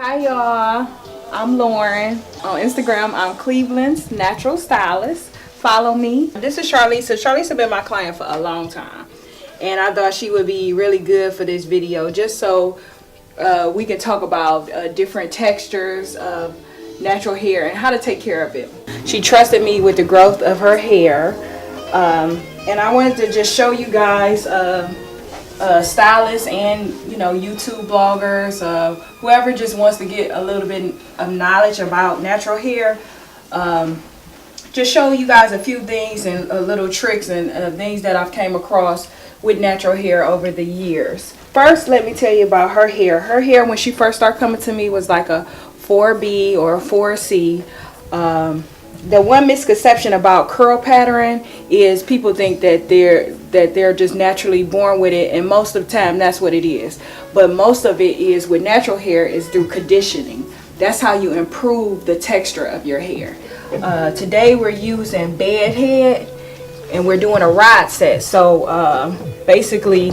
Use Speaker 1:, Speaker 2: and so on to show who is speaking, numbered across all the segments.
Speaker 1: Hi y'all, I'm Lauren. On Instagram, I'm Cleveland's Natural Stylist. Follow me. This is Charlisa. Charlisa been my client for a long time. And I thought she would be really good for this video just so we can talk about different textures of natural hair and how to take care of it. She trusted me with the growth of her hair. And I wanted to just show you guys stylists and YouTube bloggers, whoever just wants to get a little bit of knowledge about natural hair, just show you guys a few things and little tricks and things that I've came across with natural hair over the years. First, let me tell you about her hair. Her hair, when she first started coming to me, was like a 4B or a 4C. The one misconception about curl pattern is people think that they're just naturally born with it, and most of the time that's what it is. But most of it is with natural hair is through conditioning. That's how you improve the texture of your hair. Today we're using bed head and we're doing a rod set. So basically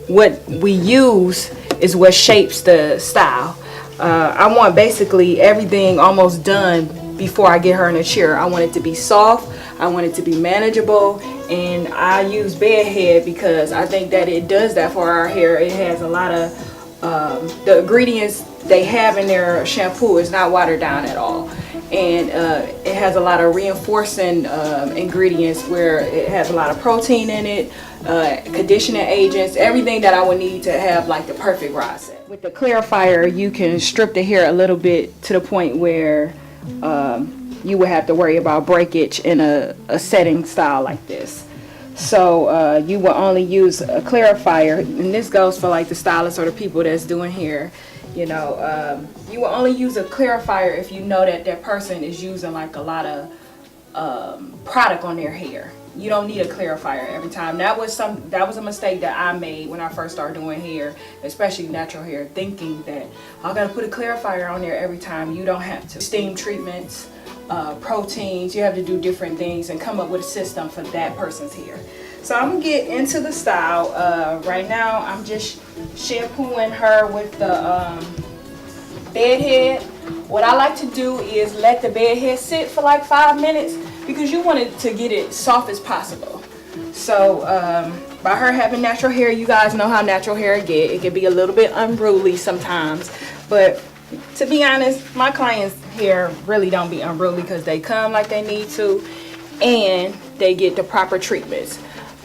Speaker 1: what we use is what shapes the style. I want basically everything almost done before I get her in a chair. I want it to be soft, I want it to be manageable, and I use bed head because I think that it does that for our hair. It has a lot of the ingredients they have in their shampoo is not watered down at all, and it has a lot of reinforcing ingredients where it has a lot of protein in it, conditioning agents, everything that I would need to have like the perfect rod set. With the clarifier, you can strip the hair a little bit to the point where you would have to worry about breakage in a setting style like this. So you will only use a clarifier, and this goes for like the stylists or the people that's doing hair. You will only use a clarifier if you know that that person is using like a lot of product on their hair. You don't need a clarifier every time. That was a mistake that I made when I first started doing hair, especially natural hair, thinking that I gotta put a clarifier on there every time. You don't have to. Steam treatments, proteins, you have to do different things and come up with a system for that person's hair. So I'm gonna get into the style. Right now I'm just shampooing her with the bed head. What I like to do is let the bed head sit for like 5 minutes because you want it to get it soft as possible. So by her having natural hair, you guys know how natural hair get. It can be a little bit unruly sometimes, but to be honest, my clients' hair really don't be unruly because they come like they need to and they get the proper treatments.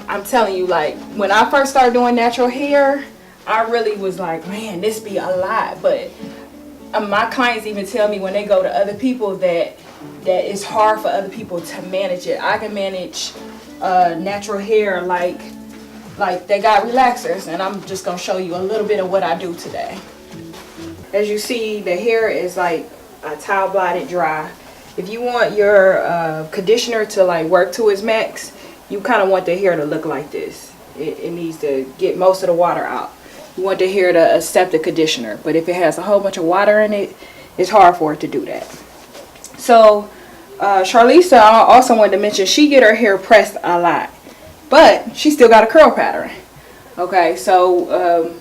Speaker 1: I'm telling you, like when I first started doing natural hair, I really was like, man, this be a lot. But my clients even tell me when they go to other people that it's hard for other people to manage it. I can manage natural hair like they got relaxers, and I'm just gonna show you a little bit of what I do today. As you see, the hair is like a towel blotted dry. If you want your conditioner to like work to its max, you kind of want the hair to look like this. It needs to get most of the water out. You want the hair to accept the conditioner, but if it has a whole bunch of water in it, it's hard for it to do that. So Charlisa, I also wanted to mention, she get her hair pressed a lot, but she still got a curl pattern. Okay, so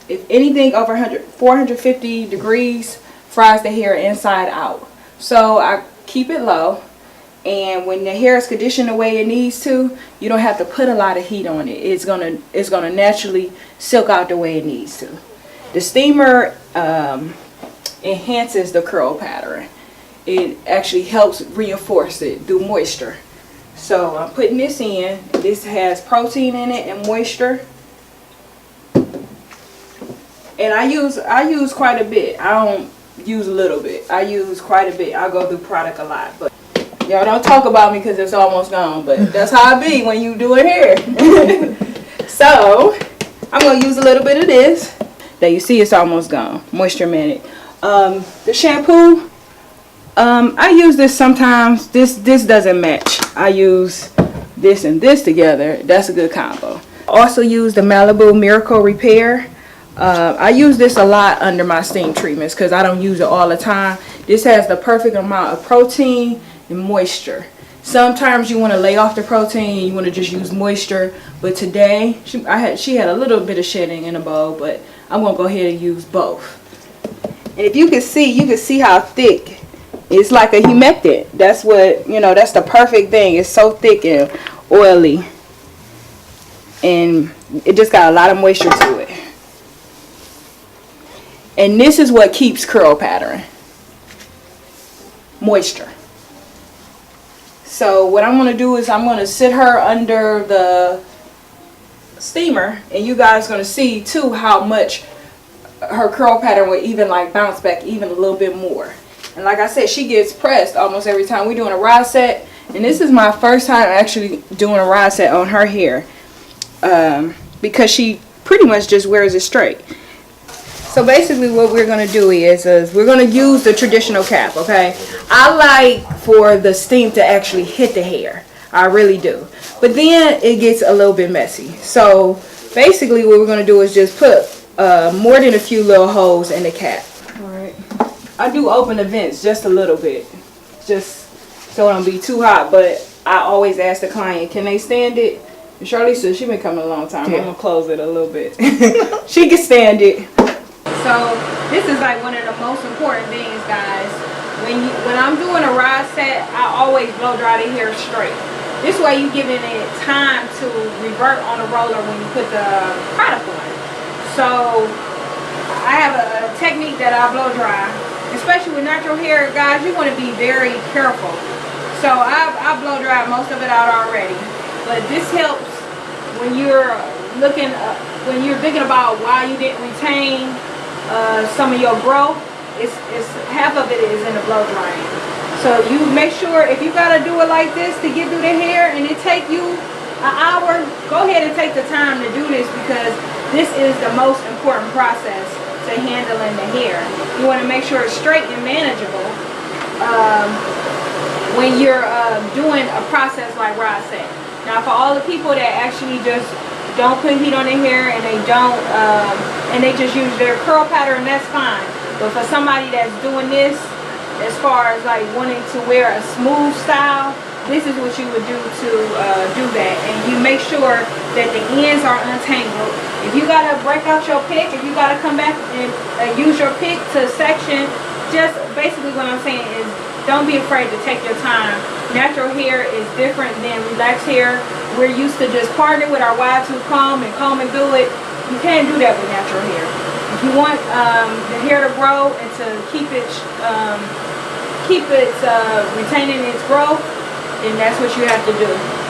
Speaker 1: if anything over 450 degrees fries the hair inside out. So I keep it low, and when the hair is conditioned the way it needs to, you don't have to put a lot of heat on it. It's gonna naturally silk out the way it needs to. The steamer enhances the curl pattern. It actually helps reinforce it through moisture. So I'm putting this in. This has protein in it and moisture. And I use quite a bit. I don't use a little bit. I use quite a bit. I go through product a lot. But y'all don't talk about me because it's almost gone. But that's how I be when you do it here. So I'm going to use a little bit of this. There you see it's almost gone. Moisture minute. The shampoo, I use this sometimes. This doesn't match. I use this and this together. That's a good combo. Also use the Malibu Miracle Repair. I use this a lot under my steam treatments because I don't use it all the time. This has the perfect amount of protein and moisture. Sometimes you want to lay off the protein, you want to just use moisture. But today, she had a little bit of shedding in the bowl, but I'm going to go ahead and use both. And if you can see how thick. It's like a humectant. That's what, you know, that's the perfect thing. It's so thick and oily. And it just got a lot of moisture to it. And this is what keeps curl pattern. Moisture. So what I'm going to do is I'm going to sit her under the steamer, and you guys are going to see too how much her curl pattern will even like bounce back even a little bit more. And like I said, she gets pressed almost every time we're doing a rod set. And this is my first time actually doing a rod set on her hair, because she pretty much just wears it straight. So basically what we're going to do is we're going to use the traditional cap, okay? I like for the steam to actually hit the hair. I really do. But then it gets a little bit messy. So basically what we're going to do is just put more than a few little holes in the cap. Alright. I do open the vents just a little bit, just so it don't be too hot, but I always ask the client, can they stand it? And Charlie said she's been coming a long time. Yeah. I'm going to close it a little bit. She can stand it. So this is like one of the most important things, guys. When I'm doing a rod set, I always blow dry the hair straight. This way you're giving it time to revert on the roller when you put the product on. So I have a technique that I blow dry, especially with natural hair, guys. You want to be very careful. So I blow dry most of it out already, but this helps when you're looking, when you're thinking about why you didn't retain some of your growth. It's half of it is in the blow drying. So you make sure, if you gotta do it like this to get through the hair and it take you an hour, go ahead and take the time to do this, because this is the most important process to handling the hair. You want to make sure it's straight and manageable when you're doing a process like rod set. Now, for all the people that actually just don't put heat on their hair and they don't and they just use their curl pattern, that's fine. But for somebody that's doing this, as far as like wanting to wear a smooth style, this is what you would do to do that. And you make sure that the ends are untangled. If you gotta break out your pick, if you gotta come back and use your pick to section, just basically what I'm saying is don't be afraid to take your time. Natural hair is different than relaxed hair. We're used to just parting with our wide tooth comb and do it. You can't do that with natural hair. If you want the hair to grow and to keep it retaining its growth, then that's what you have to do.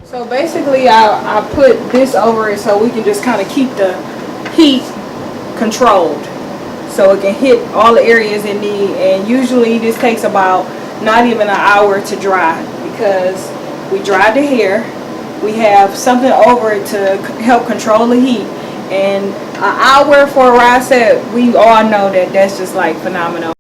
Speaker 1: So basically I put this over it so we can just kind of keep the heat controlled, so it can hit all the areas it needs. And usually this takes about not even an hour to dry, because we dried the hair, we have something over it to help control the heat, and an hour for a rod set, we all know that that's just like phenomenal.